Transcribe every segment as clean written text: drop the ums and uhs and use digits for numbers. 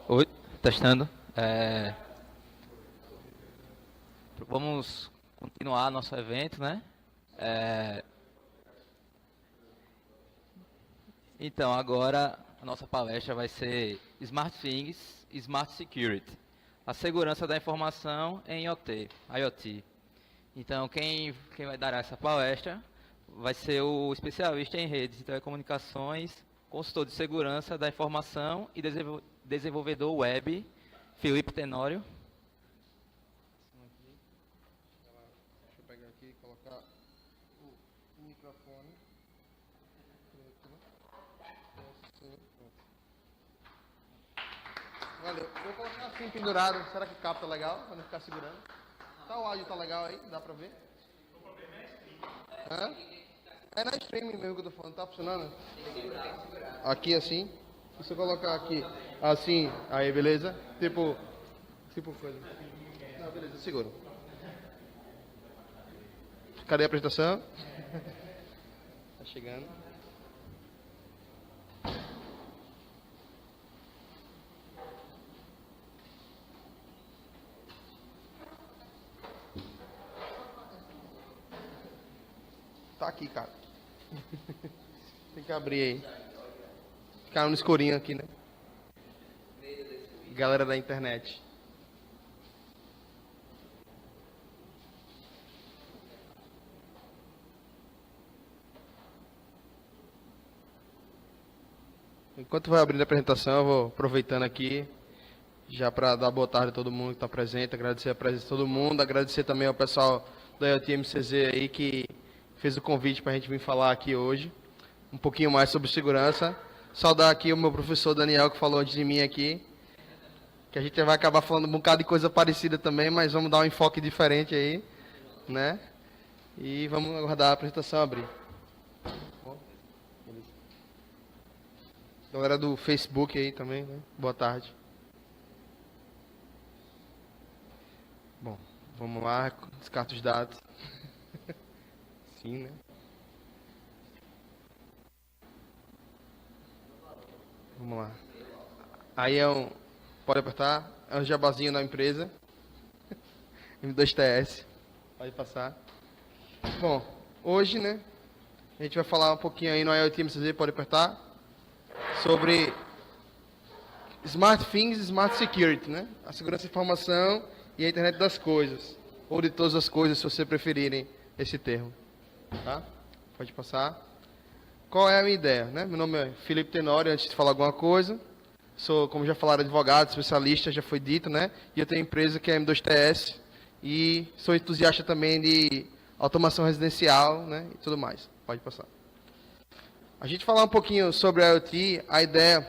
Oi, testando. Vamos continuar nosso evento, né? É, então, agora a nossa palestra vai ser Smart Things, Smart Security. A segurança da informação em IoT. Então, quem vai dar essa palestra vai ser o especialista em redes e telecomunicações, consultor de segurança da informação e desenvolvedor web, Felipe Tenório. Deixa eu pegar aqui e colocar o microfone. Valeu. Vou colocar assim pendurado. Será que capta legal? Pra não ficar segurando. Tá, o áudio tá legal aí? Dá pra ver? Hã? É na streaming mesmo que eu tô falando. Tá funcionando? Aqui assim. E se eu colocar aqui assim, aí beleza? Tipo coisa. Não, beleza, seguro. Cadê a apresentação? Tá chegando. Tá aqui, cara. Tem que abrir aí. Ficar no escurinho aqui, né? Galera da internet. Enquanto vai abrindo a apresentação, eu vou aproveitando aqui, já para dar boa tarde a todo mundo que está presente, agradecer a presença de todo mundo, agradecer também ao pessoal da IoT MCZ aí que fez o convite para a gente vir falar aqui hoje, um pouquinho mais sobre segurança. Saudar aqui o meu professor Daniel, que falou antes de mim aqui, que a gente vai acabar falando um bocado de coisa parecida também, mas vamos dar um enfoque diferente aí, né? E vamos aguardar a apresentação abrir. Galera do Facebook aí também, né? Boa tarde. Bom, vamos lá, descarta os dados. Sim, né? Vamos lá. Aí é um. Pode apertar. É um jabazinho na empresa. M2TS. Pode passar. Bom, hoje, né? A gente vai falar um pouquinho aí no IoT MCZ, pode apertar. Sobre Smart Things e Smart Security, né? A segurança da informação e a internet das coisas. Ou de todas as coisas, se você preferirem esse termo. Tá? Pode passar. Qual é a minha ideia, né? Meu nome é Felipe Tenório, antes de falar alguma coisa. Sou, como já falaram, advogado, especialista, já foi dito, né? E eu tenho empresa que é M2TS. E sou entusiasta também de automação residencial, né? E tudo mais. Pode passar. A gente falar um pouquinho sobre a IoT, a ideia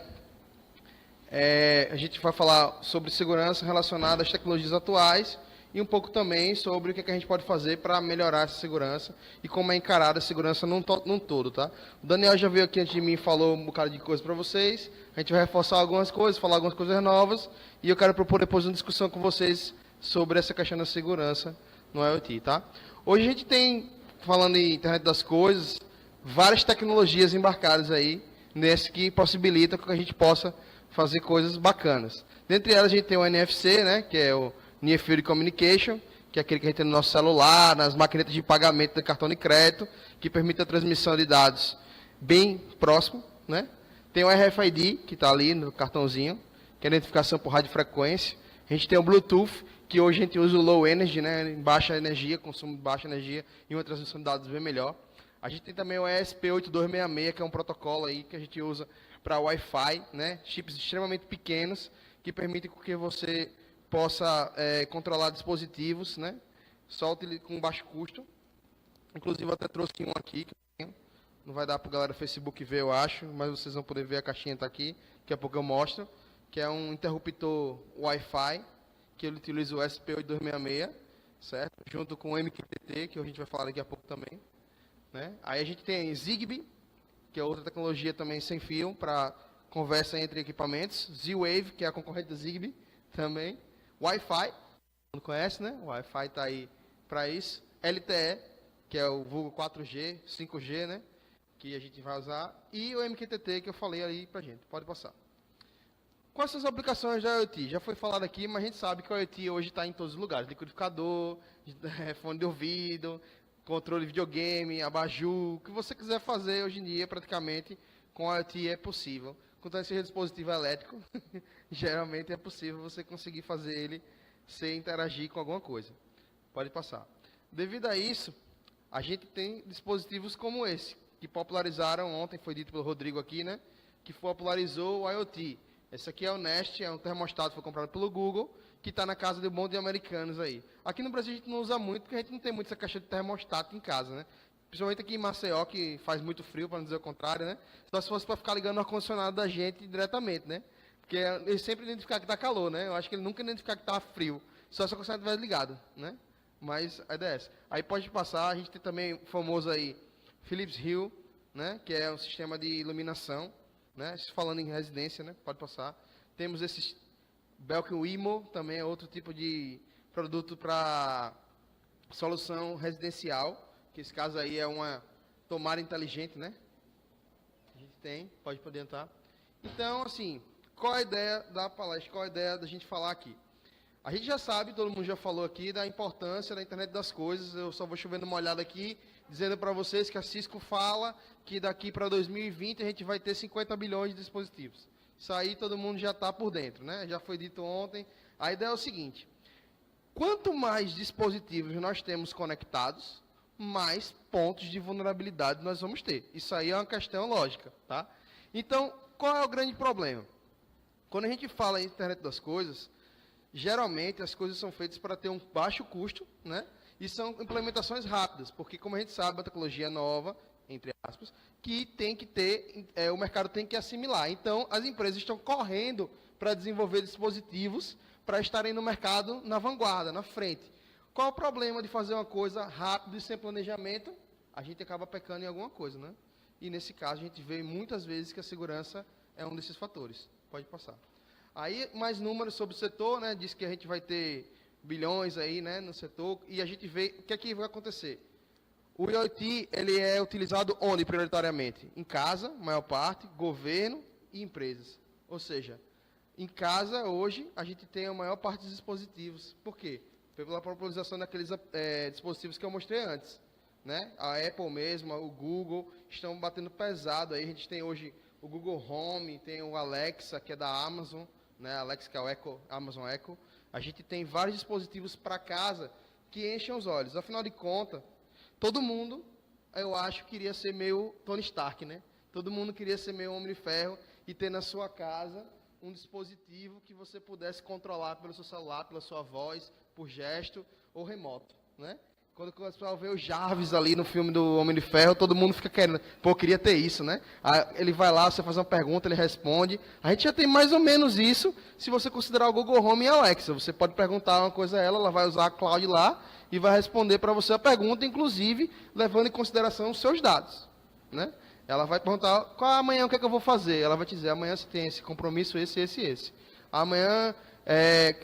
é a gente vai falar sobre segurança relacionada às tecnologias atuais e um pouco também sobre o que a gente pode fazer para melhorar essa segurança e como é encarada a segurança num todo, tá? O Daniel já veio aqui antes de mim e falou um bocado de coisa para vocês. A gente vai reforçar algumas coisas, falar algumas coisas novas e eu quero propor depois uma discussão com vocês sobre essa questão da segurança no IoT, tá? Hoje a gente tem, falando em internet das coisas, várias tecnologias embarcadas aí nesse que possibilita que a gente possa fazer coisas bacanas. Dentre elas a gente tem o NFC, né, que é o Near Field Communication, que é aquele que a gente tem no nosso celular, nas maquinetas de pagamento de cartão de crédito, que permite a transmissão de dados bem próximo, né? Tem o RFID, que está ali no cartãozinho, que é a identificação por radiofrequência. A gente tem o Bluetooth, que hoje a gente usa o Low Energy, né, em baixa energia, consumo de baixa energia, e uma transmissão de dados bem melhor. A gente tem também o ESP8266, que é um protocolo aí que a gente usa para Wi-Fi, né? Chips extremamente pequenos que permitem que você possa controlar dispositivos, né? Só com baixo custo. Inclusive eu até trouxe um aqui, que não vai dar para a galera do Facebook ver, eu acho, mas vocês vão poder ver, a caixinha está aqui, daqui a pouco eu mostro, que é um interruptor Wi-Fi, que ele utiliza o ESP8266, certo? Junto com o MQTT, que a gente vai falar daqui a pouco também. Né? Aí a gente tem Zigbee, que é outra tecnologia também sem fio para conversa entre equipamentos. Z-Wave, que é a concorrente do Zigbee também. Wi-Fi, todo mundo conhece, né? O Wi-Fi está aí para isso. LTE, que é o vulgo 4G, 5G, né? Que a gente vai usar. E o MQTT, que eu falei aí para gente. Pode passar. Quais são as aplicações da IoT? Já foi falado aqui, mas a gente sabe que a IoT hoje está em todos os lugares. Liquidificador, fone de ouvido, controle de videogame, abajur, o que você quiser fazer hoje em dia, praticamente, com a IoT é possível. Quanto a esse dispositivo elétrico, geralmente é possível você conseguir fazer ele sem interagir com alguma coisa. Pode passar. Devido a isso, a gente tem dispositivos como esse, que popularizaram, ontem foi dito pelo Rodrigo aqui, né? Que popularizou o IoT. Esse aqui é o Nest, é um termostato que foi comprado pelo Google, que está na casa de um monte de americanos aí. Aqui no Brasil a gente não usa muito, porque a gente não tem muito essa caixa de termostato em casa, né? Principalmente aqui em Maceió, que faz muito frio, para não dizer o contrário, né? Só se fosse para ficar ligando o ar-condicionado da gente diretamente, né? Porque ele sempre identificar que está calor, né? Eu acho que ele nunca identificar que está frio. Só se o ar-condicionado estiver ligado, né? Mas a ideia é essa. Aí pode passar, a gente tem também o famoso aí, Philips Hue, né? Que é um sistema de iluminação, né? Falando em residência, né? Pode passar. Temos esses Belkin Wemo, também é outro tipo de produto para solução residencial, que esse caso aí é uma tomada inteligente, né? A gente tem, pode adiantar. Então, assim, qual a ideia da palestra? Qual a ideia da gente falar aqui? A gente já sabe, todo mundo já falou aqui, da importância da internet das coisas. Eu só vou chovendo uma olhada aqui, dizendo para vocês que a Cisco fala que daqui para 2020 a gente vai ter 50 bilhões de dispositivos. Isso aí todo mundo já está por dentro, né? Já foi dito ontem. A ideia é o seguinte: quanto mais dispositivos nós temos conectados, mais pontos de vulnerabilidade nós vamos ter. Isso aí é uma questão lógica, tá? Então, qual é o grande problema? Quando a gente fala em internet das coisas, geralmente as coisas são feitas para ter um baixo custo, né? E são implementações rápidas, porque como a gente sabe, a tecnologia é nova, entre aspas, que tem que ter, o mercado tem que assimilar. Então, as empresas estão correndo para desenvolver dispositivos para estarem no mercado na vanguarda, na frente. Qual o problema de fazer uma coisa rápido e sem planejamento? A gente acaba pecando em alguma coisa, né? E nesse caso, a gente vê muitas vezes que a segurança é um desses fatores. Pode passar. Aí, mais números sobre o setor, né? Diz que a gente vai ter bilhões aí, né, no setor, e a gente vê o que é que vai acontecer. O IoT, ele é utilizado onde, prioritariamente? Em casa, maior parte, governo e empresas. Ou seja, em casa, hoje, a gente tem a maior parte dos dispositivos. Por quê? Pela popularização daqueles dispositivos que eu mostrei antes, né? A Apple mesmo, o Google, estão batendo pesado. Aí a gente tem hoje o Google Home, tem o Alexa, que é da Amazon, né? Alexa, que é o Echo, Amazon Echo. A gente tem vários dispositivos para casa que enchem os olhos. Afinal de contas, todo mundo, eu acho, queria ser meio Tony Stark, né? Todo mundo queria ser meio Homem de Ferro e ter na sua casa um dispositivo que você pudesse controlar pelo seu celular, pela sua voz, por gesto ou remoto, né? Quando o pessoal vê o Jarvis ali no filme do Homem de Ferro, todo mundo fica querendo, pô, eu queria ter isso, né? Aí ele vai lá, você faz uma pergunta, ele responde. A gente já tem mais ou menos isso, se você considerar o Google Home e a Alexa. Você pode perguntar uma coisa a ela, ela vai usar a cloud lá e vai responder para você a pergunta, inclusive levando em consideração os seus dados, né? Ela vai perguntar, qual amanhã, o que é que eu vou fazer? Ela vai te dizer, amanhã você tem esse compromisso, esse. Amanhã,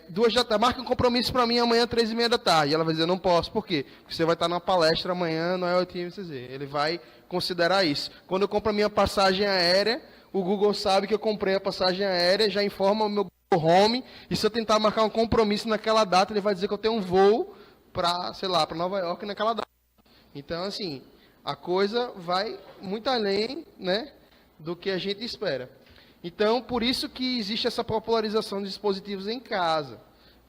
2 da tarde, marca um compromisso para mim amanhã, 3:30 da tarde. Ela vai dizer, não posso, por quê? Porque você vai estar numa palestra amanhã no IoT. Ele vai considerar isso. Quando eu compro a minha passagem aérea, o Google sabe que eu comprei a passagem aérea, já informa o meu Google Home, e se eu tentar marcar um compromisso naquela data, ele vai dizer que eu tenho um voo para, sei lá, para Nova York naquela data. Então, assim, a coisa vai muito além, né, do que a gente espera. Então, por isso que existe essa popularização de dispositivos em casa,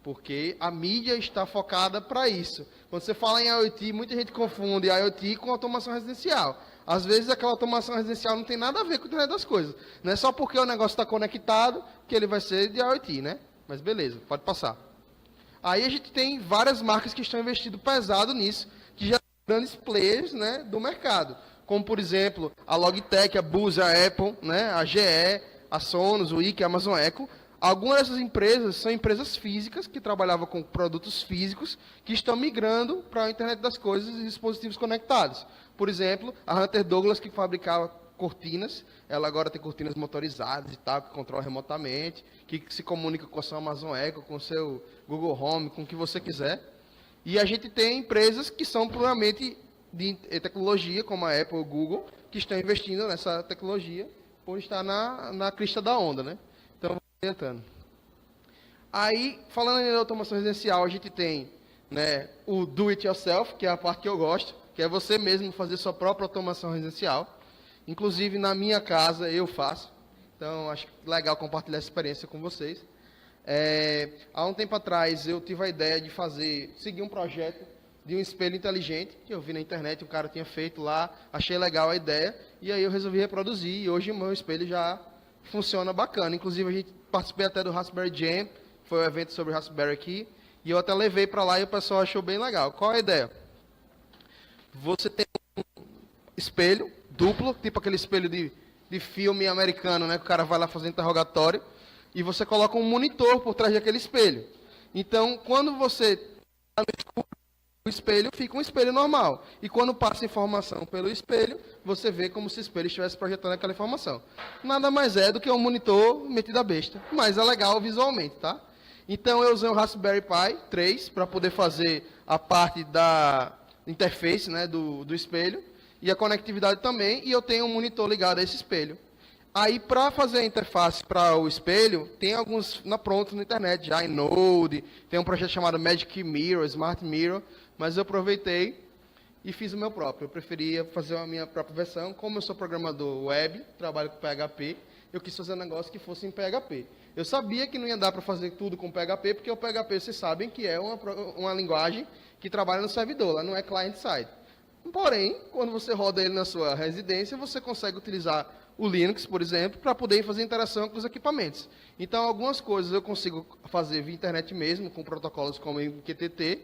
porque a mídia está focada para isso. Quando você fala em IoT, muita gente confunde IoT com automação residencial. Às vezes, aquela automação residencial não tem nada a ver com o internet das coisas. Não é só porque o negócio está conectado que ele vai ser de IoT, né? Mas beleza, pode passar. Aí a gente tem várias marcas que estão investindo pesado nisso, que já grandes players, né, do mercado, como por exemplo a Logitech, a Bose, a Apple, né, a GE, a Sonos, o IKEA, a Amazon Echo. Algumas dessas empresas são empresas físicas que trabalhavam com produtos físicos que estão migrando para a internet das coisas e dispositivos conectados. Por exemplo, a Hunter Douglas, que fabricava cortinas, ela agora tem cortinas motorizadas e tal, que controla remotamente, que se comunica com a sua Amazon Echo, com o seu Google Home, com o que você quiser. E a gente tem empresas que são puramente de tecnologia, como a Apple e o Google, que estão investindo nessa tecnologia por estar na crista da onda, né? Então, adiantando. Aí, falando em automação residencial, a gente tem, né, o do it yourself, que é a parte que eu gosto, que é você mesmo fazer sua própria automação residencial. Inclusive, na minha casa, eu faço. Então, acho legal compartilhar essa experiência com vocês. Há um tempo atrás, eu tive a ideia de seguir um projeto de um espelho inteligente, que eu vi na internet, o cara tinha feito lá, achei legal a ideia, e aí eu resolvi reproduzir, e hoje o meu espelho já funciona bacana. Inclusive, a gente participei até do Raspberry Jam, foi um evento sobre Raspberry aqui, e eu até levei para lá e o pessoal achou bem legal. Qual é a ideia? Você tem um espelho duplo, tipo aquele espelho de filme americano, né, que o cara vai lá fazer interrogatório, e você coloca um monitor por trás daquele espelho. Então, quando você está no escuro, o espelho fica um espelho normal. E quando passa informação pelo espelho, você vê como se o espelho estivesse projetando aquela informação. Nada mais é do que um monitor metido a besta, mas é legal visualmente, tá? Então eu usei o Raspberry Pi 3 para poder fazer a parte da interface, né, do espelho e a conectividade também, e eu tenho um monitor ligado a esse espelho. Aí, para fazer a interface para o espelho, tem alguns pronto na internet, já em Node, tem um projeto chamado Magic Mirror, Smart Mirror, mas eu aproveitei e fiz o meu próprio. Eu preferia fazer a minha própria versão. Como eu sou programador web, trabalho com PHP, eu quis fazer um negócio que fosse em PHP. Eu sabia que não ia dar para fazer tudo com PHP, porque o PHP, vocês sabem que é uma linguagem que trabalha no servidor, ela não é client-side. Porém, quando você roda ele na sua residência, você consegue utilizar o Linux, por exemplo, para poder fazer interação com os equipamentos. Então, algumas coisas eu consigo fazer via internet mesmo, com protocolos como MQTT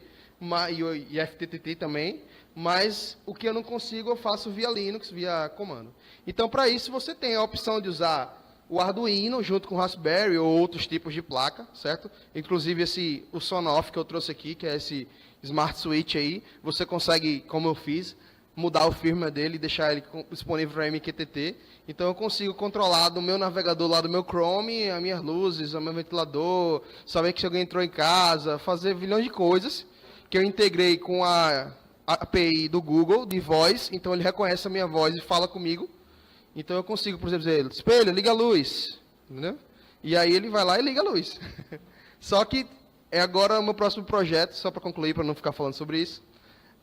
e FTTT também, mas o que eu não consigo eu faço via Linux, via comando. Então, para isso, você tem a opção de usar o Arduino junto com o Raspberry ou outros tipos de placa, certo? Inclusive o Sonoff que eu trouxe aqui, que é esse Smart Switch aí, você consegue, como eu fiz, mudar o firmware dele e deixar ele disponível para MQTT. Então eu consigo controlar do meu navegador lá do meu Chrome, as minhas luzes, o meu ventilador, saber que se alguém entrou em casa, fazer milhões de coisas que eu integrei com a API do Google de voz, então ele reconhece a minha voz e fala comigo. Então eu consigo, por exemplo, dizer, espelho, liga a luz, entendeu? E aí ele vai lá e liga a luz. Só que agora o meu próximo projeto, só para concluir, para não ficar falando sobre isso,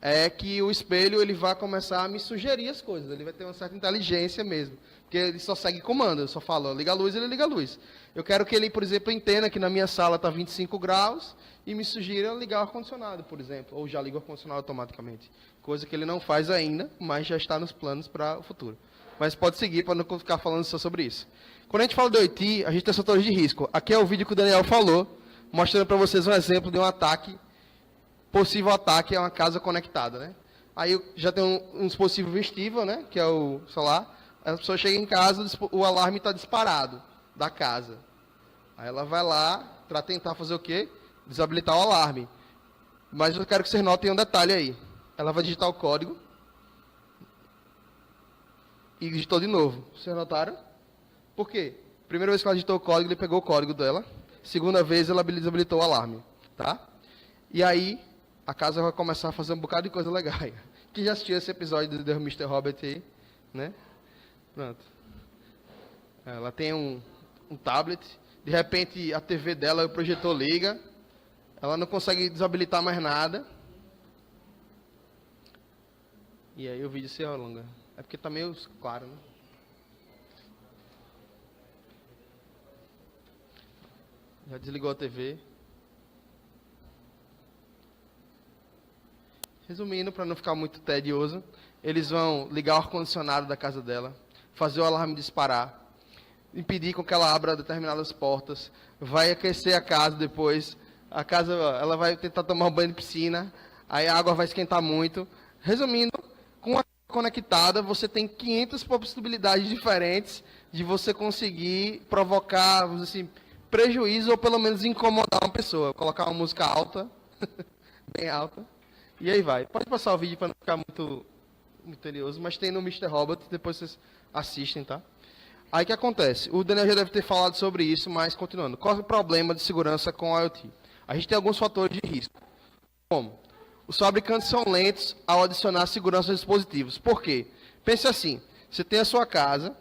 é que o espelho ele vai começar a me sugerir as coisas, ele vai ter uma certa inteligência mesmo, porque ele só segue comando, eu só falo, liga a luz, ele liga a luz. Eu quero que ele, por exemplo, entenda que na minha sala está 25 graus e me sugira ligar o ar-condicionado, por exemplo, ou já liga o ar-condicionado automaticamente, coisa que ele não faz ainda, mas já está nos planos para o futuro. Mas pode seguir para não ficar falando só sobre isso. Quando a gente fala do IoT, a gente tem fatores de risco. Aqui é o vídeo que o Daniel falou, mostrando para vocês um exemplo de um ataque, possível ataque a uma casa conectada, né? Aí já tem um dispositivo vestível, né? Que é o celular. A pessoa chega em casa, o alarme está disparado da casa. Aí ela vai lá para tentar fazer o quê? Desabilitar o alarme. Mas eu quero que vocês notem um detalhe aí. Ela vai digitar o código. E digitou de novo. Vocês notaram? Por quê? Primeira vez que ela digitou o código, ele pegou o código dela. Segunda vez, ela desabilitou o alarme. Tá? E aí, a casa vai começar a fazer um bocado de coisa legal. Quem já assistiu esse episódio do Mr. Robert aí? Né? Pronto. Ela tem um tablet. De repente, a TV dela, o projetor liga. Ela não consegue desabilitar mais nada. E aí o vídeo se alonga. É porque tá meio claro, né? Já desligou a TV. Resumindo, para não ficar muito tedioso, eles vão ligar o ar-condicionado da casa dela, fazer o alarme disparar, impedir com que ela abra determinadas portas, vai aquecer a casa depois, a casa ela vai tentar tomar um banho de piscina, aí a água vai esquentar muito. Resumindo, com a conectada, você tem 500 possibilidades diferentes de você conseguir provocar, vamos dizer assim, prejuízo ou pelo menos incomodar uma pessoa. Colocar uma música alta, bem alta, e aí vai. Pode passar o vídeo para não ficar muito misterioso, mas tem no Mr. Robot, depois vocês assistem, tá? Aí o que acontece? O Daniel já deve ter falado sobre isso, mas continuando. Qual é o problema de segurança com o IoT? A gente tem alguns fatores de risco. Como? Os fabricantes são lentos ao adicionar segurança aos dispositivos. Por quê? Pense assim, você tem a sua casa,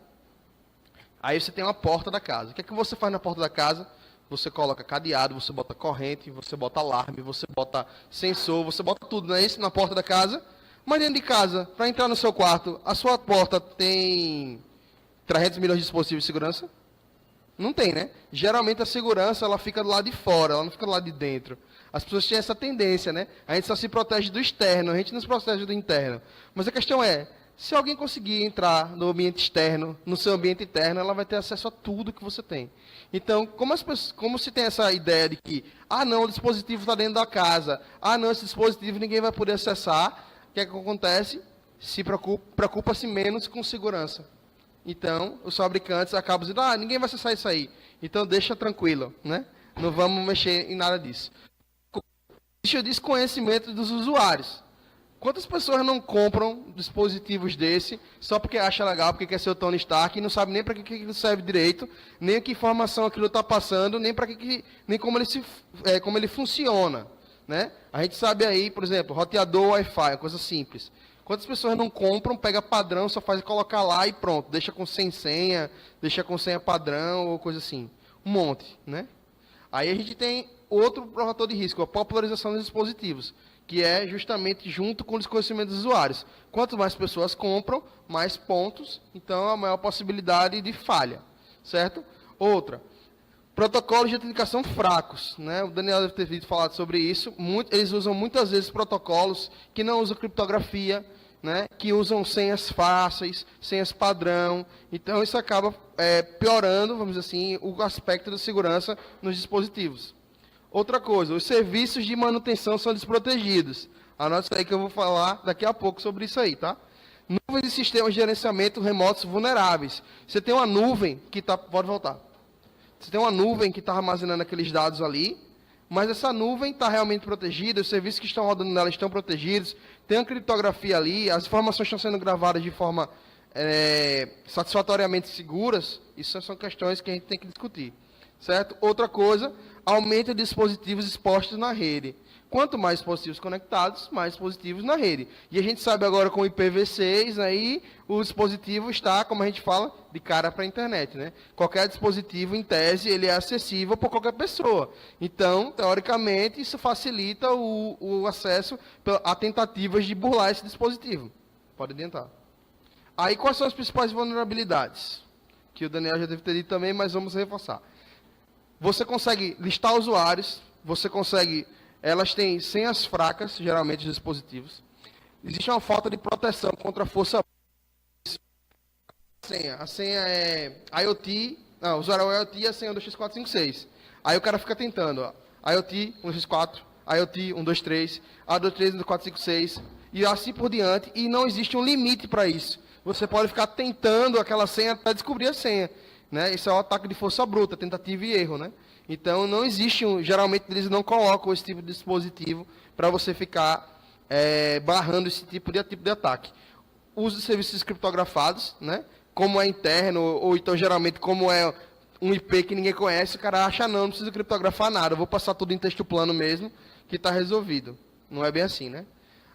Aí você tem uma porta da casa. O que é que você faz na porta da casa? Você coloca cadeado, você bota corrente, você bota alarme, você bota sensor, você bota tudo, não é isso? Na porta da casa. Mas dentro de casa, para entrar no seu quarto, a sua porta tem 300 milhões de dispositivos de segurança? Não tem, né? Geralmente a segurança ela fica do lado de fora, ela não fica do lado de dentro. As pessoas têm essa tendência, né? A gente só se protege do externo, a gente não se protege do interno. Mas a questão é, se alguém conseguir entrar no ambiente externo, no seu ambiente interno, ela vai ter acesso a tudo que você tem. Então, como se tem essa ideia de que, não, o dispositivo está dentro da casa, não, esse dispositivo ninguém vai poder acessar, o que é que acontece? Preocupa-se menos com segurança. Então, os fabricantes acabam dizendo, ninguém vai acessar isso aí. Então, deixa tranquilo, né? Não vamos mexer em nada disso. Existe o desconhecimento dos usuários. Quantas pessoas não compram dispositivos desse só porque acha legal, porque quer ser o Tony Stark e não sabe nem para que aquilo serve direito, nem que informação aquilo está passando, nem para nem como ele funciona, né? A gente sabe aí, por exemplo, roteador Wi-Fi, uma coisa simples. Quantas pessoas não compram, pega padrão, só faz colocar lá e pronto, deixa com sem senha, deixa com senha padrão ou coisa assim. Um monte, né? Aí a gente tem outro fator de risco, a popularização dos dispositivos, que é justamente junto com o desconhecimento dos usuários. Quanto mais pessoas compram, mais pontos, então a maior possibilidade de falha, certo? Outra, protocolos de autenticação fracos, né? O Daniel deve ter falado sobre isso. Eles usam muitas vezes protocolos que não usam criptografia, né? Que usam senhas fáceis, senhas padrão. Então isso acaba piorando, vamos dizer assim, o aspecto da segurança nos dispositivos. Outra coisa, os serviços de manutenção são desprotegidos. Anote isso aí que eu vou falar daqui a pouco sobre isso aí, tá? Nuvens e sistemas de gerenciamento remotos vulneráveis. Você tem uma nuvem que está... Pode voltar. Você tem uma nuvem que está armazenando aqueles dados ali, mas essa nuvem está realmente protegida, os serviços que estão rodando nela estão protegidos, tem uma criptografia ali, as informações estão sendo gravadas de forma satisfatoriamente seguras. Isso são questões que a gente tem que discutir. Certo? Outra coisa, aumento de dispositivos expostos na rede. Quanto mais dispositivos conectados, mais dispositivos na rede. E a gente sabe agora com o IPv6, aí o dispositivo está, como a gente fala, de cara para a internet, né? Qualquer dispositivo, em tese, ele é acessível por qualquer pessoa. Então, teoricamente, isso facilita o acesso a tentativas de burlar esse dispositivo. Pode adiantar. Aí, quais são as principais vulnerabilidades? Que o Daniel já deve ter dito também, mas vamos reforçar. Você consegue listar usuários, elas têm senhas fracas, geralmente, de dispositivos. Existe uma falta de proteção contra a força. A senha é IoT, o usuário é IoT e a senha é 1234556. Aí o cara fica tentando, IoT 124, IoT 123, A23 12456 e assim por diante, e não existe um limite para isso. Você pode ficar tentando aquela senha até descobrir a senha. Né? Isso é um ataque de força bruta, tentativa e erro, né? Então, não existe geralmente eles não colocam esse tipo de dispositivo para você ficar barrando esse tipo de ataque. Uso de serviços criptografados, né? Como é interno, ou então geralmente como é um IP que ninguém conhece, o cara acha não precisa criptografar nada, eu vou passar tudo em texto plano mesmo, que está resolvido. Não é bem assim, né?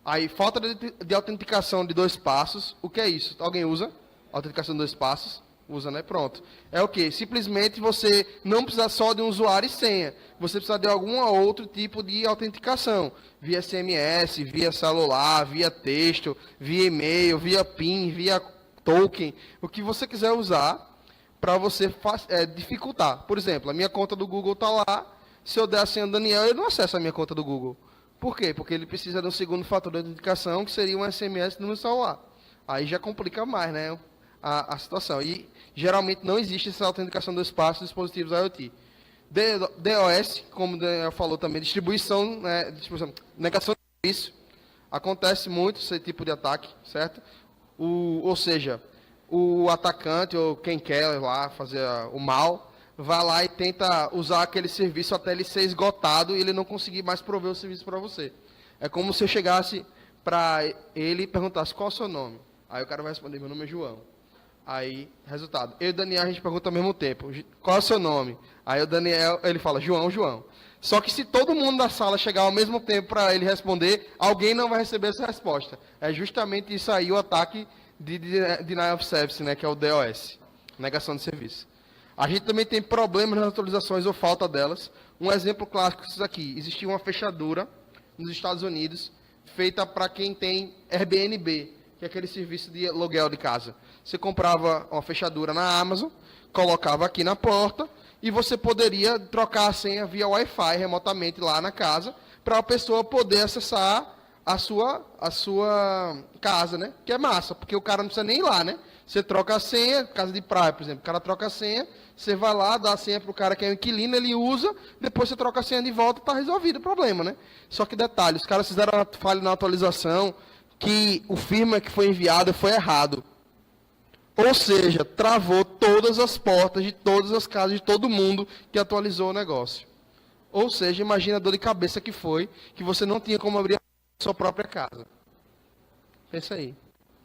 Aí, falta de autenticação de 2 passos, o que é isso? Alguém usa autenticação de 2 passos? Usa, né? Pronto. É o quê? Simplesmente você não precisa só de um usuário e senha. Você precisa de algum outro tipo de autenticação. Via SMS, via celular, via texto, via e-mail, via PIN, via token. O que você quiser usar para você dificultar. Por exemplo, a minha conta do Google está lá. Se eu der a senha do Daniel, ele não acessa a minha conta do Google. Por quê? Porque ele precisa de um segundo fator de autenticação, que seria um SMS no meu celular. Aí já complica mais, né? A situação. E geralmente não existe essa autenticação do espaço dos dispositivos IoT. DOS, como o Daniel falou também, distribuição, negação de serviço. Acontece muito esse tipo de ataque, certo? Ou seja, o atacante ou quem quer lá fazer o mal, vai lá e tenta usar aquele serviço até ele ser esgotado e ele não conseguir mais prover o serviço para você. É como se eu chegasse para ele e perguntasse qual é o seu nome. Aí o cara vai responder, meu nome é João. Aí, resultado, eu e o Daniel a gente pergunta ao mesmo tempo, qual é o seu nome? Aí o Daniel, ele fala, João. Só que se todo mundo da sala chegar ao mesmo tempo para ele responder, alguém não vai receber essa resposta. É justamente isso aí o ataque de Denial of Service, né, que é o DOS. negação de serviço. A gente também tem problemas nas atualizações ou falta delas. Um exemplo clássico disso aqui. Existia uma fechadura nos Estados Unidos feita para quem tem Airbnb, que é aquele serviço de aluguel de casa. Você comprava uma fechadura na Amazon, colocava aqui na porta e você poderia trocar a senha via Wi-Fi remotamente lá na casa para a pessoa poder acessar a sua casa, né? Que é massa, porque o cara não precisa nem ir lá, né? Você troca a senha, casa de praia, por exemplo, o cara troca a senha, você vai lá, dá a senha para o cara que é o inquilino, ele usa, depois você troca a senha de volta, está resolvido o problema, né? Só que detalhe, os caras fizeram uma falha na atualização que o firmware que foi enviado foi errado. Ou seja, travou todas as portas de todas as casas de todo mundo que atualizou o negócio. Ou seja, imagina a dor de cabeça que foi, que você não tinha como abrir a sua própria casa. Pensa aí.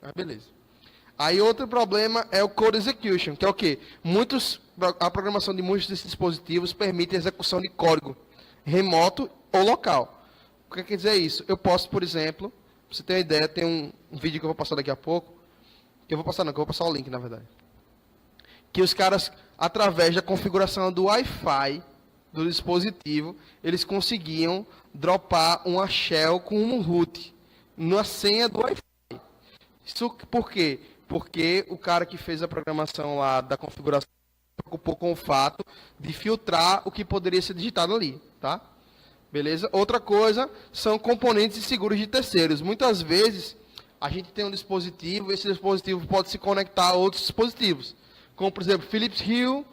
Mas beleza. Aí outro problema é o Code Execution, que é o quê? A programação de muitos desses dispositivos permite a execução de código remoto ou local. O que quer dizer isso? Eu posso, por exemplo, pra você ter uma ideia, tem um vídeo que eu vou passar daqui a pouco, que eu vou passar o link, na verdade. Que os caras, através da configuração do Wi-Fi do dispositivo, eles conseguiam dropar uma shell com um root na senha do Wi-Fi. Isso por quê? Porque o cara que fez a programação lá da configuração se preocupou com o fato de filtrar o que poderia ser digitado ali, tá? Beleza? Outra coisa são componentes seguros de terceiros. Muitas vezes a gente tem um dispositivo, esse dispositivo pode se conectar a outros dispositivos. Como, por exemplo, Philips Hue,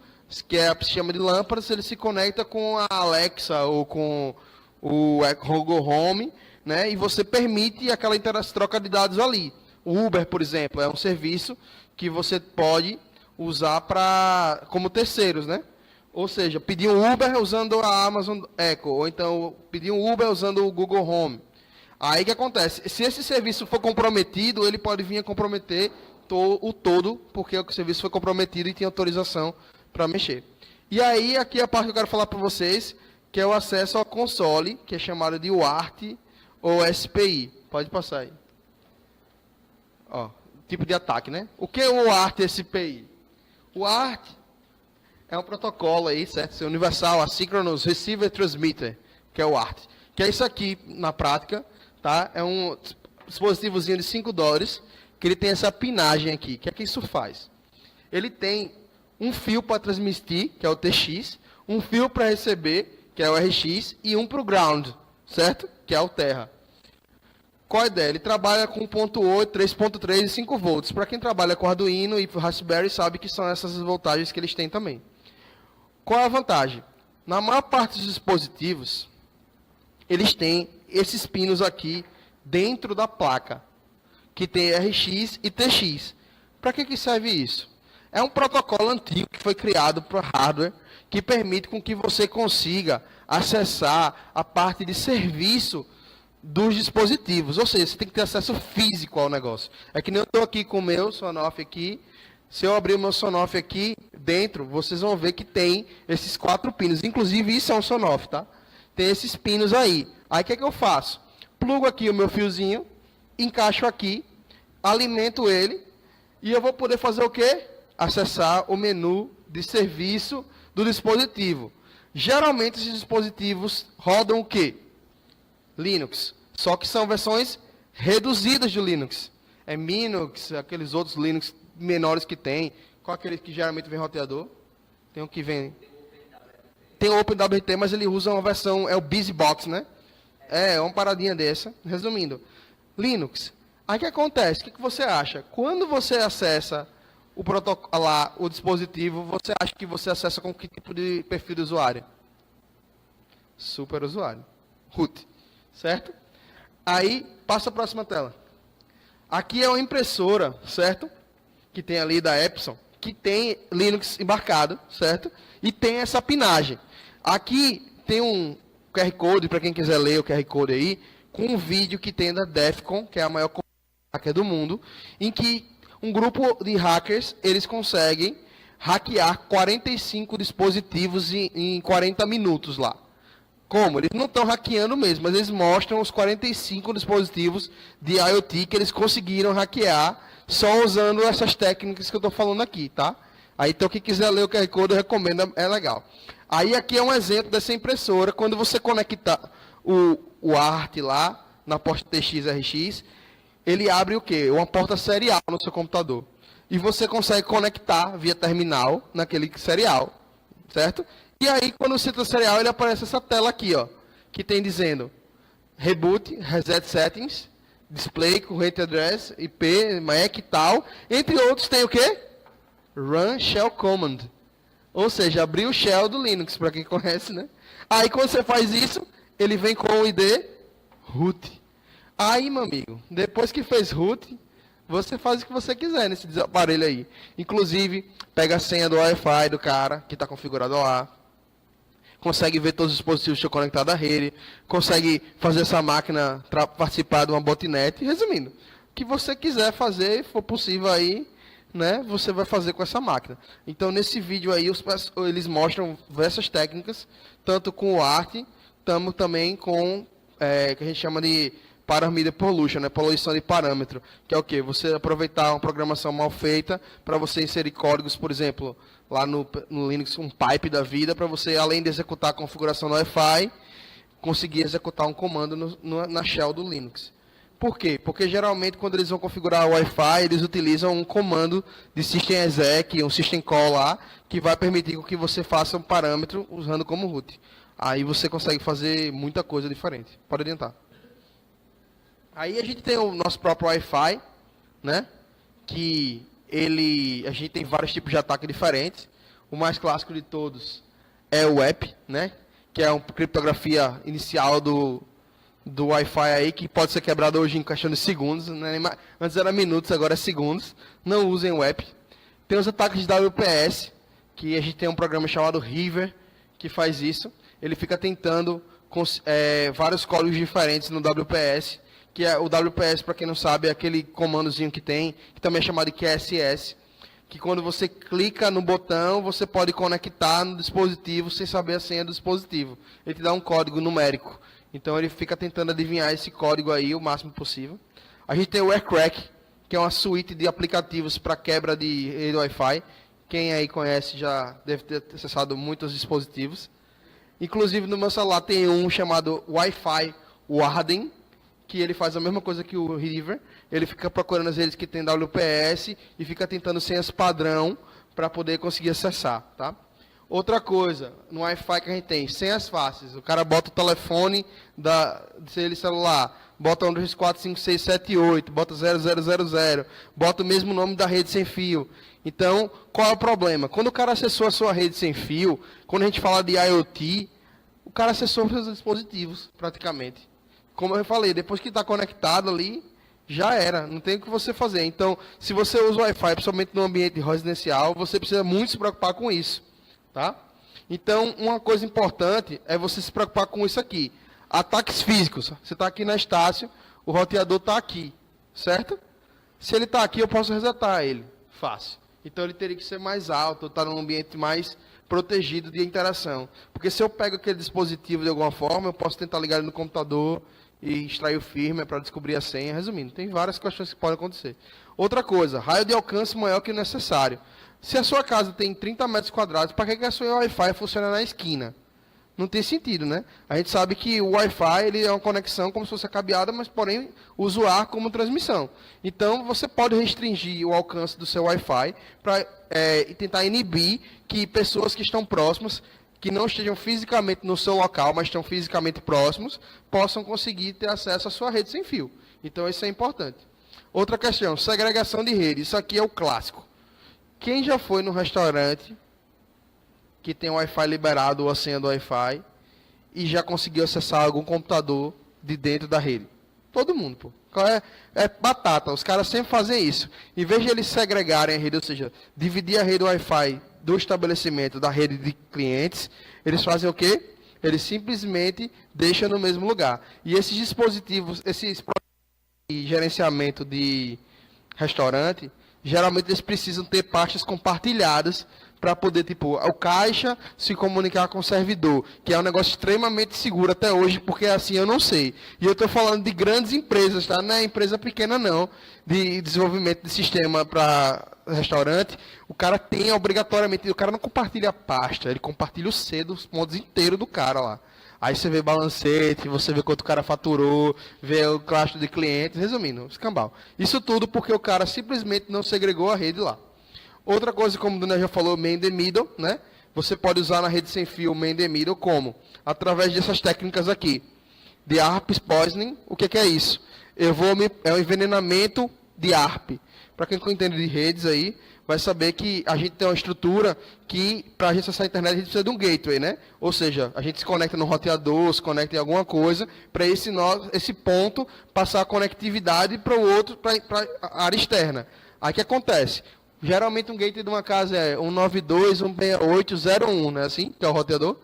que é o sistema de lâmpadas, ele se conecta com a Alexa ou com o Google Home, né? E você permite aquela troca de dados ali. O Uber, por exemplo, é um serviço que você pode usar como terceiros, né? Ou seja, pedir um Uber usando a Amazon Echo, ou então pedir um Uber usando o Google Home. Aí o que acontece? Se esse serviço for comprometido, ele pode vir a comprometer o todo, porque o serviço foi comprometido e tem autorização para mexer. E aí, aqui é a parte que eu quero falar para vocês, que é o acesso ao console, que é chamado de UART ou SPI. Pode passar aí. Ó, tipo de ataque, né? O que é o UART SPI? O UART é um protocolo aí, certo? Universal Asynchronous Receiver Transmitter, que é o UART. Que é isso aqui, na prática, tá? É um dispositivozinho de $5, que ele tem essa pinagem aqui. O que é que isso faz? Ele tem um fio para transmitir, que é o TX, um fio para receber, que é o RX, e um para o ground, certo? Que é o terra. Qual a ideia? Ele trabalha com 1.8, 3.3 e 5 volts. Para quem trabalha com Arduino e Raspberry sabe que são essas voltagens que eles têm também. Qual é a vantagem? Na maior parte dos dispositivos, eles têm esses pinos aqui dentro da placa, que tem RX e TX. Para que serve isso? É um protocolo antigo que foi criado para hardware, que permite com que você consiga acessar a parte de serviço dos dispositivos. Ou seja, você tem que ter acesso físico ao negócio. É que nem eu estou aqui com o meu Sonoff aqui. Se eu abrir o meu Sonoff aqui dentro, vocês vão ver que tem esses 4 pinos. Inclusive, isso é um Sonoff, tá? Tem esses pinos aí. Aí, o que é que eu faço? Plugo aqui o meu fiozinho, encaixo aqui, alimento ele, e eu vou poder fazer o quê? Acessar o menu de serviço do dispositivo. Geralmente, esses dispositivos rodam o quê? Linux. Só que são versões reduzidas de Linux. É Minux, aqueles outros Linux menores que tem. Qual aquele que geralmente vem roteador? Tem um que vem... Tem o OpenWRT, mas ele usa uma versão, é o BusyBox, né? É uma paradinha dessa. Resumindo, Linux. Aí o que acontece? O que você acha? Quando você acessa o protocolo lá, o dispositivo, você acha que você acessa com que tipo de perfil de usuário? Super usuário. Root. Certo? Aí, passa a próxima tela. Aqui é uma impressora, certo? Que tem ali da Epson, que tem Linux embarcado, certo? E tem essa pinagem. Aqui tem um QR Code, para quem quiser ler o QR Code aí, com um vídeo que tem da DEFCON, que é a maior comunidade hacker do mundo, em que um grupo de hackers, eles conseguem hackear 45 dispositivos em 40 minutos lá. Como? Eles não estão hackeando mesmo, mas eles mostram os 45 dispositivos de IoT que eles conseguiram hackear só usando essas técnicas que eu estou falando aqui, tá? Aí, então, quem quiser ler o QR Code, eu recomendo, é legal. Aí, aqui é um exemplo dessa impressora. Quando você conectar o ART lá, na porta TX-RX, ele abre o quê? Uma porta serial no seu computador. E você consegue conectar via terminal naquele serial, certo? E aí, quando você entra no serial, ele aparece essa tela aqui, ó, que tem dizendo Reboot, Reset Settings, Display, Current Address, IP, MAC e tal. Entre outros, tem o quê? Run Shell Command. Ou seja, abrir o shell do Linux, para quem conhece, né? Aí, quando você faz isso, ele vem com o ID root. Aí, meu amigo, depois que fez root, você faz o que você quiser nesse aparelho aí. Inclusive, pega a senha do Wi-Fi do cara, que está configurado lá. Consegue ver todos os dispositivos que estão conectados à rede. Consegue fazer essa máquina participar de uma botnet. Resumindo, o que você quiser fazer, e for possível aí, né, você vai fazer com essa máquina. Então, nesse vídeo aí, eles mostram diversas técnicas, tanto com o ART, também com que a gente chama de Parameter Pollution, né? Poluição de parâmetro, que é o quê? Você aproveitar uma programação mal feita para você inserir códigos, por exemplo, lá no Linux, um pipe da vida, para você, além de executar a configuração do Wi-Fi, conseguir executar um comando na shell do Linux. Por quê? Porque geralmente quando eles vão configurar o Wi-Fi, eles utilizam um comando de system exec, um system call lá, que vai permitir que você faça um parâmetro usando como root. Aí você consegue fazer muita coisa diferente. Pode adiantar. Aí a gente tem o nosso próprio Wi-Fi, né? Que a gente tem vários tipos de ataque diferentes. O mais clássico de todos é o WEP, né? Que é uma criptografia inicial do Wi-Fi aí, que pode ser quebrado hoje em questão de segundos, né? Antes era minutos, agora é segundos. Não usem o WEP. Tem os ataques de WPS, que a gente tem um programa chamado River, que faz isso. Ele fica tentando vários códigos diferentes no WPS, que é o WPS, para quem não sabe, é aquele comandozinho que tem, que também é chamado de QSS, que quando você clica no botão, você pode conectar no dispositivo sem saber a senha do dispositivo. Ele te dá um código numérico. Então ele fica tentando adivinhar esse código aí o máximo possível. A gente tem o AirCrack, que é uma suíte de aplicativos para quebra de rede Wi-Fi. Quem aí conhece já deve ter acessado muitos dispositivos. Inclusive no meu celular tem um chamado Wi-Fi Warden, que ele faz a mesma coisa que o River. Ele fica procurando as redes que tem WPS e fica tentando senhas padrão para poder conseguir acessar, tá? Outra coisa, no Wi-Fi que a gente tem, senhas fáceis. O cara bota o telefone dele celular, bota 1, 2, 4, 5, 6, 7, 8, bota 0000, bota o mesmo nome da rede sem fio. Então, qual é o problema? Quando o cara acessou a sua rede sem fio, quando a gente fala de IoT, o cara acessou os seus dispositivos, praticamente. Como eu falei, depois que está conectado ali, já era, não tem o que você fazer. Então, se você usa o Wi-Fi, principalmente no ambiente residencial, você precisa muito se preocupar com isso. Tá? Então, uma coisa importante é você se preocupar com isso aqui. Ataques físicos. Você está aqui na Estácio, o roteador está aqui, certo? Se ele está aqui, eu posso resetar ele. Fácil. Então, ele teria que ser mais alto, estar num ambiente mais protegido de interação. Porque se eu pego aquele dispositivo de alguma forma, eu posso tentar ligar ele no computador e extrair o firmware para descobrir a senha. Resumindo, tem várias questões que podem acontecer. Outra coisa, raio de alcance maior que o necessário. Se a sua casa tem 30 metros quadrados, para que a sua Wi-Fi funciona na esquina? Não tem sentido, né? A gente sabe que o Wi-Fi ele é uma conexão como se fosse a cabeada, mas porém usa o ar como transmissão. Então você pode restringir o alcance do seu Wi-Fi para tentar inibir que pessoas que estão próximas, que não estejam fisicamente no seu local, mas estão fisicamente próximos, possam conseguir ter acesso à sua rede sem fio. Então isso é importante. Outra questão, segregação de rede. Isso aqui é o clássico. Quem já foi no restaurante que tem Wi-Fi liberado ou a senha do Wi-Fi e já conseguiu acessar algum computador de dentro da rede? Todo mundo, pô. É batata, os caras sempre fazem isso. Em vez de eles segregarem a rede, ou seja, dividir a rede Wi-Fi do estabelecimento da rede de clientes, eles fazem o quê? Eles simplesmente deixam no mesmo lugar. E esses dispositivos, esses de gerenciamento de restaurante, geralmente eles precisam ter pastas compartilhadas para poder, tipo, o caixa se comunicar com o servidor, que é um negócio extremamente seguro até hoje, porque assim eu não sei. E eu estou falando de grandes empresas, tá? Não é empresa pequena não, de desenvolvimento de sistema para restaurante, o cara tem obrigatoriamente, o cara não compartilha a pasta, ele compartilha o C dos pontos inteiros do cara lá. Aí você vê balancete, você vê quanto o cara faturou, vê o cadastro de clientes, resumindo, escambau. Isso tudo porque o cara simplesmente não segregou a rede lá. Outra coisa, como o Daniel já falou, man in the middle, né? Você pode usar na rede sem fio man in the middle como? Através dessas técnicas aqui. De ARP poisoning, o que é isso? É um envenenamento de ARP. Para quem entende de redes aí, vai saber que a gente tem uma estrutura que, para a gente acessar a internet, a gente precisa de um gateway, né? Ou seja, a gente se conecta no roteador, se conecta em alguma coisa, para esse ponto passar a conectividade para o outro, para a área externa. Aí o que acontece? Geralmente um gateway de uma casa é 192.168.0.1, né? Assim, que é o roteador.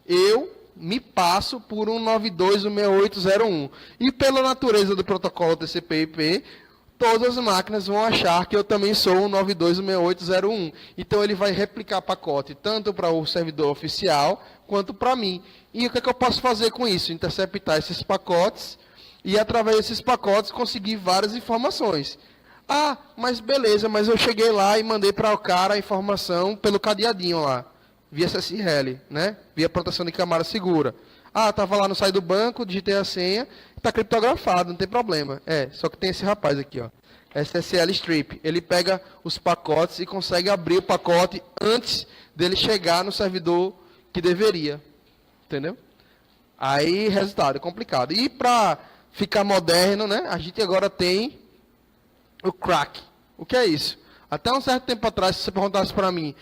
Eu me passo por 192.168.0.1. E pela natureza do protocolo TCP/IP, todas as máquinas vão achar que eu também sou 192.168.0.1. Então ele vai replicar pacote tanto para o servidor oficial quanto para mim. E o que eu posso fazer com isso? Interceptar esses pacotes e através desses pacotes conseguir várias informações. Ah, mas beleza, mas eu cheguei lá e mandei para o cara a informação pelo cadeadinho lá, via SSL, né? Via proteção de camada segura. Ah, estava lá no site do banco, digitei a senha, está criptografado, não tem problema. Só que tem esse rapaz aqui, ó, SSL Strip. Ele pega os pacotes e consegue abrir o pacote antes dele chegar no servidor que deveria. Entendeu? Aí, resultado, é complicado. E para ficar moderno, né, a gente agora tem o crack. O que é isso? Até um certo tempo atrás, se você perguntasse para mim,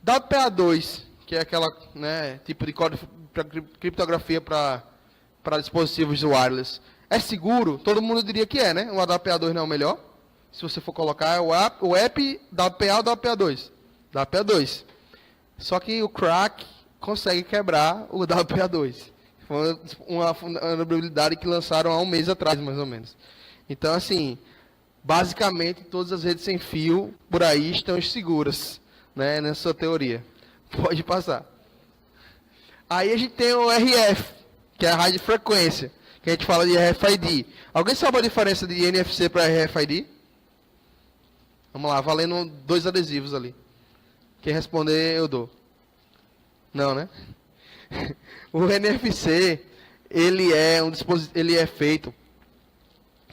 WPA2, que é aquela, né, tipo de código para criptografia para dispositivos wireless, é seguro? Todo mundo diria que é, né? O WPA2 não é o melhor. Se você for colocar, é o app WPA ou WPA2? WPA2. Só que o crack consegue quebrar o WPA2. Foi uma vulnerabilidade que lançaram há um mês atrás, mais ou menos. Então, assim, basicamente, todas as redes sem fio por aí estão seguras, né, nessa teoria. Pode passar. Aí a gente tem o RF, que é a radiofrequência, que a gente fala de RFID. Alguém sabe a diferença de NFC para RFID? Vamos lá, valendo 2 adesivos ali. Quem responder, eu dou. Não, né? O NFC, ele é feito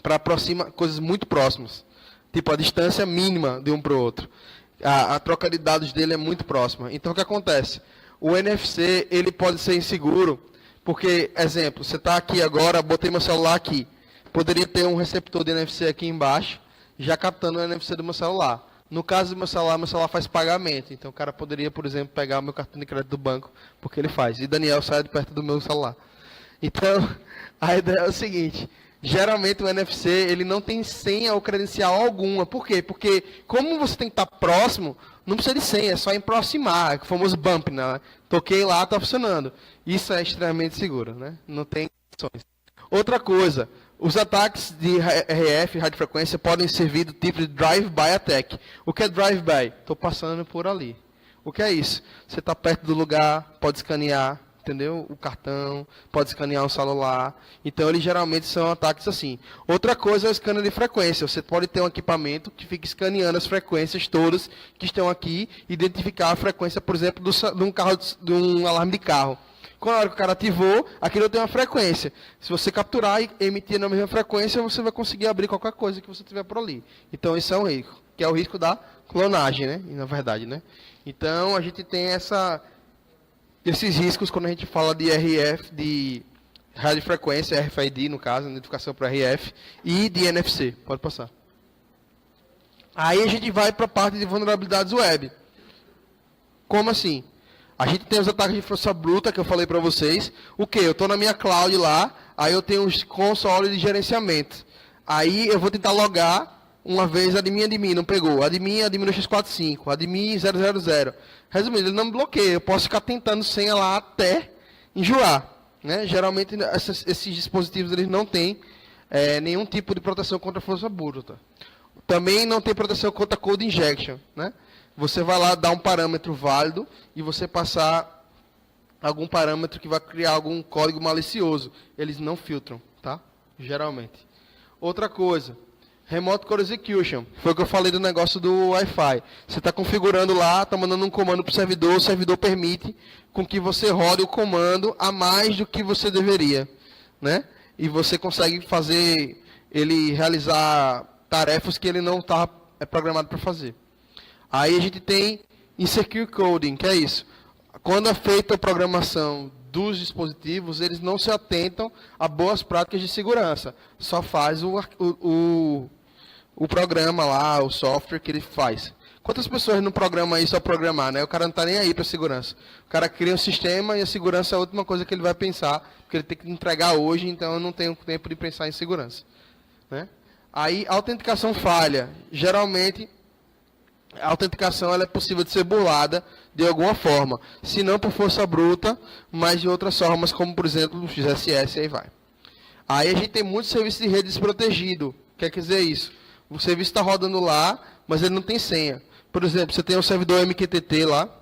para aproximar coisas muito próximas. Tipo, a distância mínima de um para o outro. A troca de dados dele é muito próxima. Então, o que acontece? O NFC, ele pode ser inseguro, porque, exemplo, você está aqui agora, botei meu celular aqui. Poderia ter um receptor de NFC aqui embaixo, já captando o NFC do meu celular. No caso do meu celular faz pagamento. Então, o cara poderia, por exemplo, pegar o meu cartão de crédito do banco, porque ele faz. E Daniel sai de perto do meu celular. Então, a ideia é o seguinte: geralmente o NFC ele não tem senha ou credencial alguma. Por quê? Porque como você tem que estar próximo, não precisa de senha, é só aproximar, o famoso bump, né? Toquei lá, está funcionando. Isso é extremamente seguro, né? Não tem condições. Outra coisa, os ataques de RF, radiofrequência, podem servir do tipo de drive-by attack. O que é drive-by? Estou passando por ali. O que é isso? Você está perto do lugar, pode escanear, entendeu? O cartão, pode escanear um celular. Então, eles geralmente são ataques assim. Outra coisa é o scanner de frequência. Você pode ter um equipamento que fica escaneando as frequências todas que estão aqui, identificar a frequência, por exemplo, de um alarme de carro. Quando a hora que o cara ativou, aquilo tem uma frequência. Se você capturar e emitir na mesma frequência, você vai conseguir abrir qualquer coisa que você tiver por ali. Então, isso é um risco, que é o risco da clonagem, né? Na verdade, né? Então, a gente tem esses riscos quando a gente fala de RF, de radiofrequência, RFID, no caso, identificação para RF, e de NFC. Pode passar. Aí a gente vai para a parte de vulnerabilidades web. Como assim? A gente tem os ataques de força bruta, que eu falei para vocês. O que? Eu estou na minha cloud lá, aí eu tenho os consoles de gerenciamento. Aí eu vou tentar logar, uma vez admin não pegou. Admin 245, admin 000. Resumindo, ele não me bloqueia. Eu posso ficar tentando senha lá até enjoar. Né? Geralmente, esses dispositivos eles não têm nenhum tipo de proteção contra força bruta. Também não tem proteção contra code injection. Né? Você vai lá dar um parâmetro válido e você passar algum parâmetro que vai criar algum código malicioso. Eles não filtram, tá? Geralmente. Outra coisa, Remote Code Execution. Foi o que eu falei do negócio do Wi-Fi. Você está configurando lá, está mandando um comando para o servidor permite com que você rode o comando a mais do que você deveria, né? E você consegue fazer ele realizar tarefas que ele não está programado para fazer. Aí a gente tem Insecure Coding, que é isso. Quando é feita a programação dos dispositivos, eles não se atentam a boas práticas de segurança. Só faz o programa lá, o software que ele faz. Quantas pessoas não programam isso a programar, né? O cara não está nem aí para a segurança. O cara cria um sistema e a segurança é a última coisa que ele vai pensar, porque ele tem que entregar hoje, então eu não tenho tempo de pensar em segurança, né? Aí, a autenticação falha. Geralmente, a autenticação ela é possível de ser burlada de alguma forma. Se não por força bruta, mas de outras formas, como, por exemplo, o XSS, aí vai. Aí a gente tem muitos serviços de rede desprotegido. Quer dizer isso? O serviço está rodando lá, mas ele não tem senha. Por exemplo, você tem um servidor MQTT lá,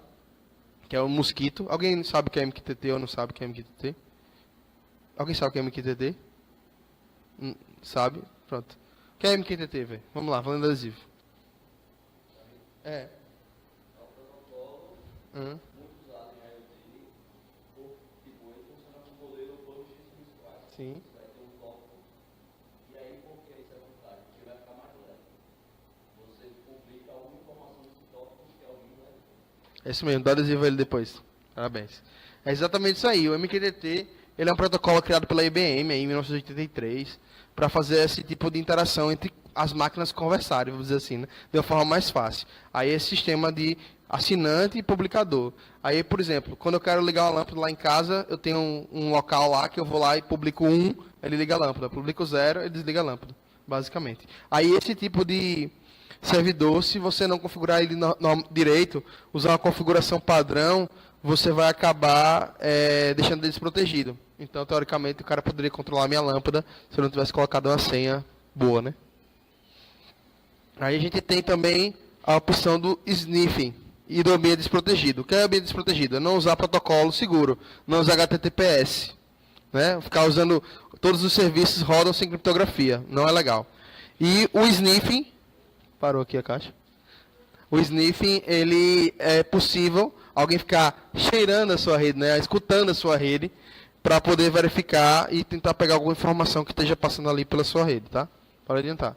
que é o Mosquito. Alguém sabe o que é MQTT ou não sabe o que é MQTT? Alguém sabe o que é MQTT? Sabe? Pronto. O que é MQTT, velho? Vamos lá, falando adesivo. É um protocolo muito usado em IoT, tipo, ele funciona com o modelo PUBG. Sim. Você vai ter um tópico, e aí por que isso é vantagem? Porque vai ficar mais leve. Você publica alguma informação desse tópico que alguém vai ver. É isso mesmo, dá adesivo ele depois. Parabéns. É exatamente isso aí. O MQTT, ele é um protocolo criado pela IBM em 1983 para fazer esse tipo de interação entre as máquinas conversarem, vamos dizer assim, né? De uma forma mais fácil. Aí esse sistema de assinante e publicador. Aí, por exemplo, quando eu quero ligar uma lâmpada lá em casa, eu tenho um local lá que eu vou lá e publico 1, ele liga a lâmpada. Publico 0, ele desliga a lâmpada, basicamente. Aí esse tipo de servidor, se você não configurar ele direito, usar uma configuração padrão, você vai acabar deixando ele desprotegido. Então, teoricamente, o cara poderia controlar a minha lâmpada se eu não tivesse colocado uma senha boa, né? Aí a gente tem também a opção do sniffing e do ambiente desprotegido. O que é ambiente desprotegido? É não usar protocolo seguro, não usar HTTPS, né? Ficar usando, todos os serviços rodam sem criptografia, não é legal. E o sniffing, parou aqui a caixa. O sniffing, ele é possível alguém ficar cheirando a sua rede, né? Escutando a sua rede, para poder verificar e tentar pegar alguma informação que esteja passando ali pela sua rede, tá? Pode adiantar.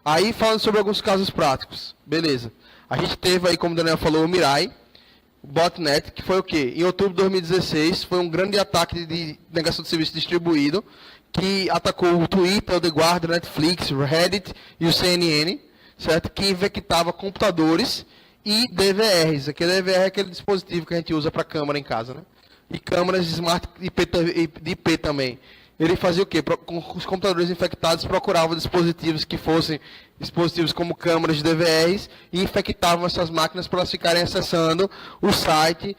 Aí, falando sobre alguns casos práticos. Beleza. A gente teve aí, como o Daniel falou, o Mirai, o botnet, que foi o quê? Em outubro de 2016, foi um grande ataque de negação de serviço distribuído, que atacou o Twitter, o The Guardian, o Netflix, o Reddit e o CNN, certo? Que infectava computadores e DVRs. Aquele DVR é aquele dispositivo que a gente usa para câmera em casa, né? E câmeras de Smart IP também. Ele fazia o quê? Com os computadores infectados, procurava dispositivos que fossem dispositivos como câmeras de DVRs e infectavam essas máquinas para elas ficarem acessando o site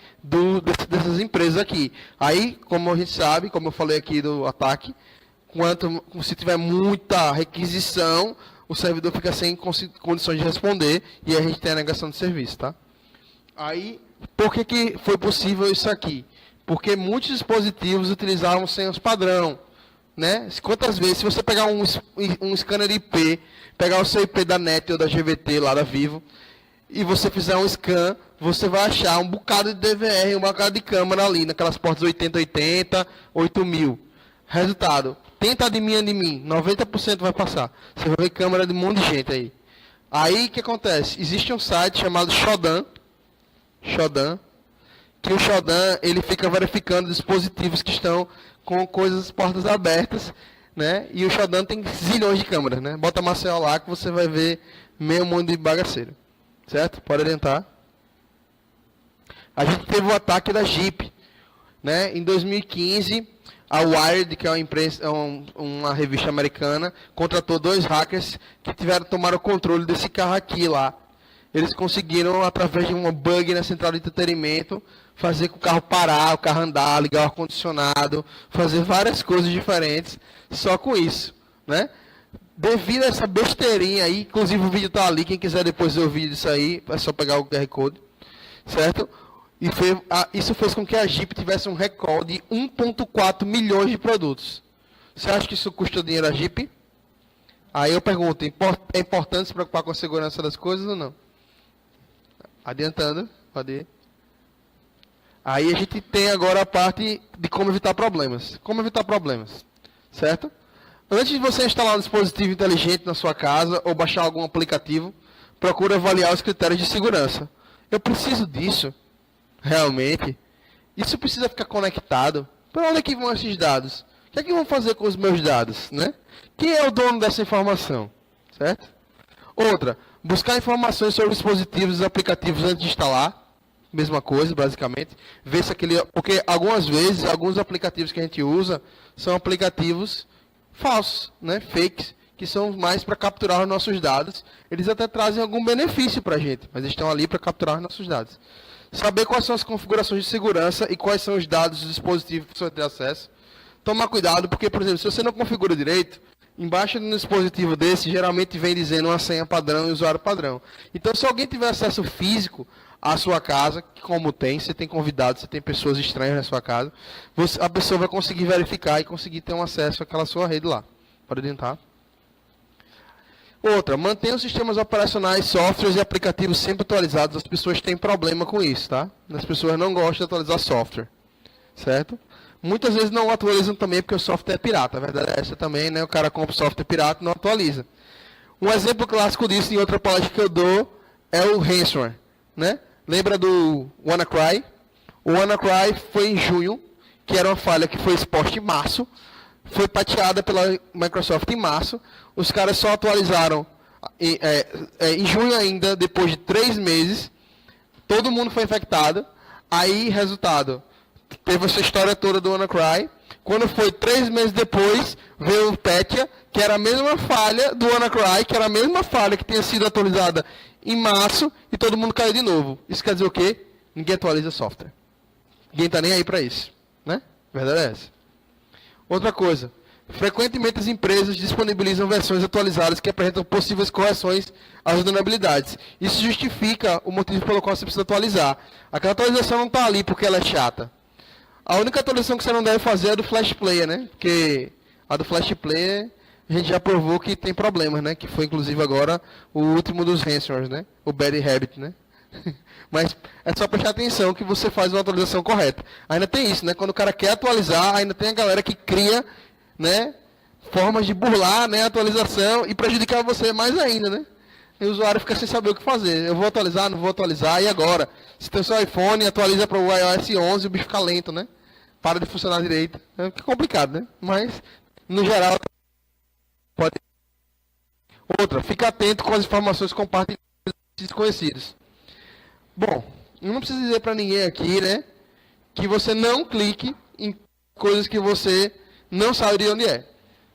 dessas empresas aqui. Aí, como a gente sabe, como eu falei aqui do ataque, se tiver muita requisição, o servidor fica sem condições de responder e a gente tem a negação de serviço, tá? Aí, por que foi possível isso aqui? Porque muitos dispositivos utilizavam senhas padrão, né? Quantas vezes, se você pegar um scanner IP, pegar o seu IP da NET ou da GVT, lá da Vivo, e você fizer um scan, você vai achar um bocado de DVR, um bocado de câmera ali, naquelas portas 8080, 8000. Resultado, tenta adivinhar de mim, 90% vai passar. Você vai ver câmera de um monte de gente aí. Aí, o que acontece? Existe um site chamado Shodan, que o Shodan, ele fica verificando dispositivos que estão com portas abertas, né? E o Shodan tem zilhões de câmeras, né? Bota Marcel lá que você vai ver meio mundo de bagaceiro. Certo? Pode adiantar. A gente teve o ataque da Jeep, né? Em 2015, a Wired, que é uma revista americana, contratou 2 hackers que tomaram o controle desse carro aqui lá. Eles conseguiram, através de uma bug na central de entretenimento, fazer com o carro parar, o carro andar, ligar o ar-condicionado, fazer várias coisas diferentes, só com isso, né? Devido a essa besteirinha aí, inclusive o vídeo está ali, quem quiser depois ver o vídeo disso aí, é só pegar o QR Code, certo? E isso fez com que a Jeep tivesse um recorde de 1,4 milhões de produtos. Você acha que isso custa dinheiro a Jeep? Aí eu pergunto, é importante se preocupar com a segurança das coisas ou não? Adiantando, pode ir. Aí a gente tem agora a parte de como evitar problemas. Como evitar problemas, certo? Antes de você instalar um dispositivo inteligente na sua casa ou baixar algum aplicativo, procure avaliar os critérios de segurança. Eu preciso disso? Realmente? Isso precisa ficar conectado? Para onde é que vão esses dados? O que é que vão fazer com os meus dados, né? Quem é o dono dessa informação, certo? Outra, buscar informações sobre dispositivos e aplicativos antes de instalar. Mesma coisa, basicamente. Ver se aquele... Porque algumas vezes, alguns aplicativos que a gente usa são aplicativos falsos, né? Fakes, que são mais para capturar os nossos dados. Eles até trazem algum benefício para a gente, mas eles estão ali para capturar os nossos dados. Saber quais são as configurações de segurança e quais são os dados do dispositivo que você vai ter acesso. Tomar cuidado, porque, por exemplo, se você não configura direito, embaixo de um dispositivo desse, geralmente vem dizendo uma senha padrão e usuário padrão. Então, se alguém tiver acesso físico à sua casa, como tem, você tem convidados, você tem pessoas estranhas na sua casa, a pessoa vai conseguir verificar e conseguir ter um acesso àquela sua rede lá. Pode adiantar. Outra, mantenha os sistemas operacionais, softwares e aplicativos sempre atualizados. As pessoas têm problema com isso, tá? As pessoas não gostam de atualizar software, certo? Muitas vezes não atualizam também porque o software é pirata. A verdade é essa também, né? O cara compra o software pirata e não atualiza. Um exemplo clássico disso, em outra palestra que eu dou, é o ransomware, né? Lembra do WannaCry? O WannaCry foi em junho, que era uma falha que foi exposta em março. Foi pateada pela Microsoft em março. Os caras só atualizaram em junho ainda, depois de 3 meses. Todo mundo foi infectado. Aí, resultado, teve essa história toda do WannaCry. Quando foi 3 meses depois, veio o Petya, que era a mesma falha do WannaCry, que era a mesma falha que tinha sido atualizada em março, e todo mundo caiu de novo. Isso quer dizer o quê? Ninguém atualiza software. Ninguém está nem aí para isso, né? A verdade é essa. Outra coisa, frequentemente as empresas disponibilizam versões atualizadas que apresentam possíveis correções às vulnerabilidades. Isso justifica o motivo pelo qual você precisa atualizar. Aquela atualização não está ali porque ela é chata. A única atualização que você não deve fazer é a do Flash Player, né? Porque a do Flash Player a gente já provou que tem problemas, né? Que foi inclusive agora o último dos ransomwares, né? O Bad Habit, né? Mas é só prestar atenção que você faz uma atualização correta. Ainda tem isso, né? Quando o cara quer atualizar, ainda tem a galera que cria, né, formas de burlar, né, a atualização e prejudicar você mais ainda, né? E o usuário fica sem saber o que fazer. Eu vou atualizar, não vou atualizar, e agora? Se tem o seu iPhone, atualiza para o iOS 11, o bicho fica lento, né? Para de funcionar direito. É complicado, né? Mas, no geral, pode... Outra, fica atento com as informações compartilhadas com desconhecidos. Bom, eu não preciso dizer para ninguém aqui, né, que você não clique em coisas que você não sabe de onde é.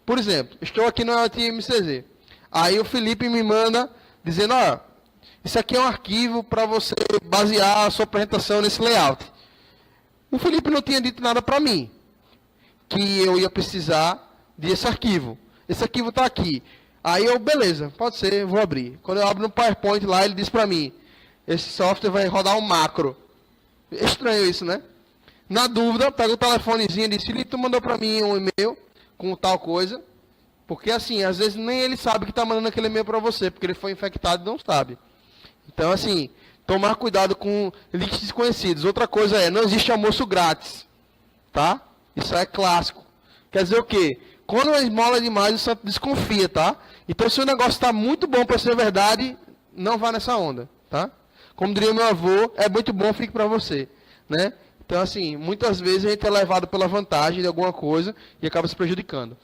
Por exemplo, estou aqui no IoT MCZ. Aí o Felipe me manda dizendo, ó, isso aqui é um arquivo para você basear a sua apresentação nesse layout. O Felipe não tinha dito nada para mim, que eu ia precisar desse arquivo. Esse arquivo está aqui. Aí eu, beleza, pode ser, vou abrir. Quando eu abro no PowerPoint lá, ele diz para mim, esse software vai rodar um macro. É estranho isso, né? Na dúvida, pega o telefonezinho e diz, Felipe, tu mandou para mim um e-mail com tal coisa. Porque assim, às vezes nem ele sabe que está mandando aquele e-mail para você, porque ele foi infectado e não sabe. Então assim, tomar cuidado com links desconhecidos. Outra coisa é, não existe almoço grátis. Tá? Isso é clássico. Quer dizer o quê? Quando esmola demais, o santo desconfia, tá? Então se o negócio está muito bom para ser verdade, não vá nessa onda, tá? Como diria meu avô, é muito bom, fique para você, né? Então, assim, muitas vezes a gente é levado pela vantagem de alguma coisa e acaba se prejudicando.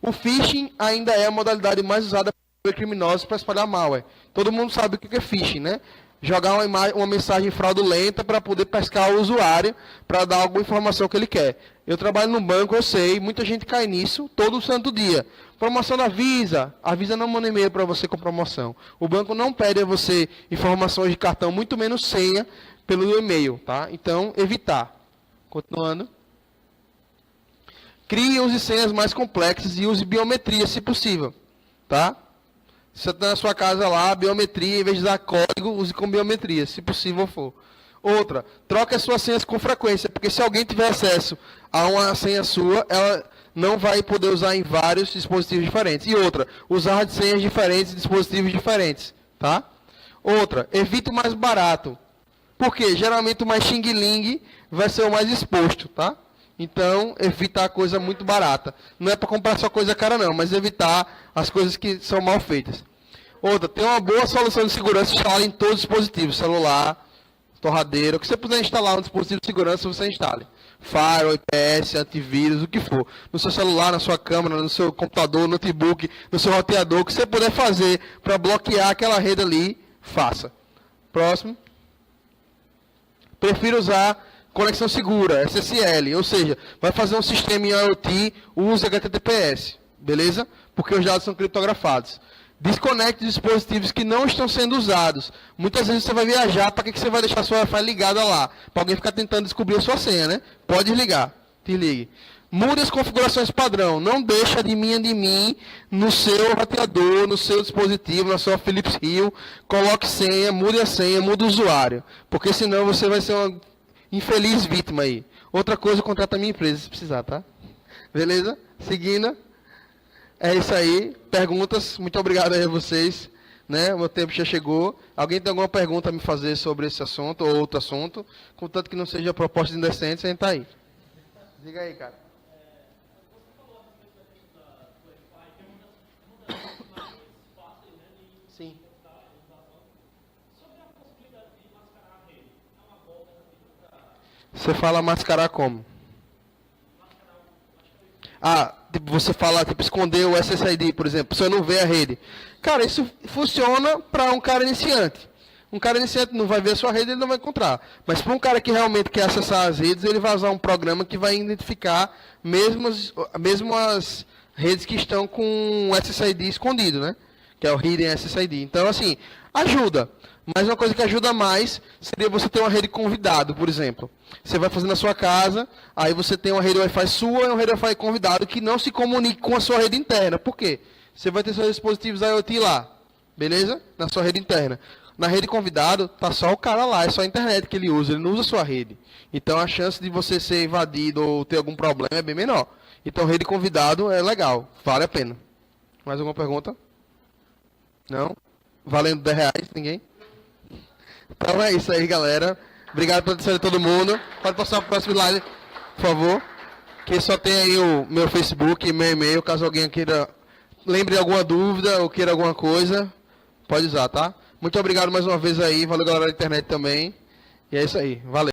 O phishing ainda é a modalidade mais usada por criminosos para espalhar malware. Todo mundo sabe o que é phishing, né? Jogar uma mensagem fraudulenta para poder pescar o usuário, para dar alguma informação que ele quer. Eu trabalho no banco, eu sei, muita gente cai nisso todo santo dia. Promoção da Visa. A Visa não manda e-mail para você com promoção. O banco não pede a você informações de cartão, muito menos senha, pelo e-mail, tá? Então, evitar. Continuando. Crie e use senhas mais complexas e use biometria, se possível, tá? Se você está na sua casa lá, biometria, em vez de usar código, use com biometria, se possível for. Outra, troque as suas senhas com frequência, porque se alguém tiver acesso a uma senha sua, ela não vai poder usar em vários dispositivos diferentes. E outra, usar de senhas diferentes em dispositivos diferentes, tá? Outra, evite o mais barato. Porque geralmente o mais xing-ling vai ser o mais exposto, tá? Então, evitar a coisa muito barata. Não é para comprar só coisa cara não, mas evitar as coisas que são mal feitas. Outra, tem uma boa solução de segurança instalada em todos os dispositivos, celular, torradeira, o que você puder instalar no dispositivo de segurança, você instale. Firewall, IPS, antivírus, o que for. No seu celular, na sua câmera, no seu computador, notebook, no seu roteador, o que você puder fazer para bloquear aquela rede ali, faça. Próximo. Prefiro usar conexão segura, SSL, ou seja, vai fazer um sistema em IoT, use HTTPS, beleza? Porque os dados são criptografados. Desconecte dispositivos que não estão sendo usados. Muitas vezes você vai viajar, para que você vai deixar sua Wi-Fi ligada lá? Para alguém ficar tentando descobrir a sua senha, né? Pode desligar, desligue. Mude as configurações padrão. Não deixa de mim no seu roteador, no seu dispositivo, na sua Philips Hue. Coloque senha, mude a senha, mude o usuário. Porque senão você vai ser uma infeliz vítima aí. Outra coisa, contrata a minha empresa se precisar, tá? Beleza? Seguindo. É isso aí. Perguntas. Muito obrigado aí a vocês. Né? O meu tempo já chegou. Alguém tem alguma pergunta a me fazer sobre esse assunto ou outro assunto? Contanto que não seja proposta indecente, a gente tá aí. Diga aí, cara. Sim. Você fala mascarar como? Ah, tipo, você fala, tipo, esconder o SSID, por exemplo, você não vê a rede. Cara, isso funciona para um cara iniciante. Um cara iniciante não vai ver a sua rede, ele não vai encontrar. Mas para um cara que realmente quer acessar as redes, ele vai usar um programa que vai identificar mesmo as redes que estão com o SSID escondido, né? Que é o Hidden SSID. Então, assim, ajuda. Mas uma coisa que ajuda mais seria você ter uma rede convidado, por exemplo. Você vai fazer na sua casa, aí você tem uma rede Wi-Fi sua e uma rede Wi-Fi convidado que não se comunique com a sua rede interna. Por quê? Você vai ter seus dispositivos IoT lá, beleza? Na sua rede interna. Na rede convidado, tá só o cara lá, é só a internet que ele usa, ele não usa a sua rede. Então a chance de você ser invadido ou ter algum problema é bem menor. Então rede convidado é legal, vale a pena. Mais alguma pergunta? Não? Valendo R$10, ninguém? Então é isso aí, galera. Obrigado pela atenção de todo mundo. Pode passar para o próximo slide, por favor. Que só tem aí o meu Facebook e meu e-mail, caso alguém queira, lembre de alguma dúvida ou queira alguma coisa, pode usar, tá? Muito obrigado mais uma vez aí. Valeu, galera da internet também. E é isso aí. Valeu.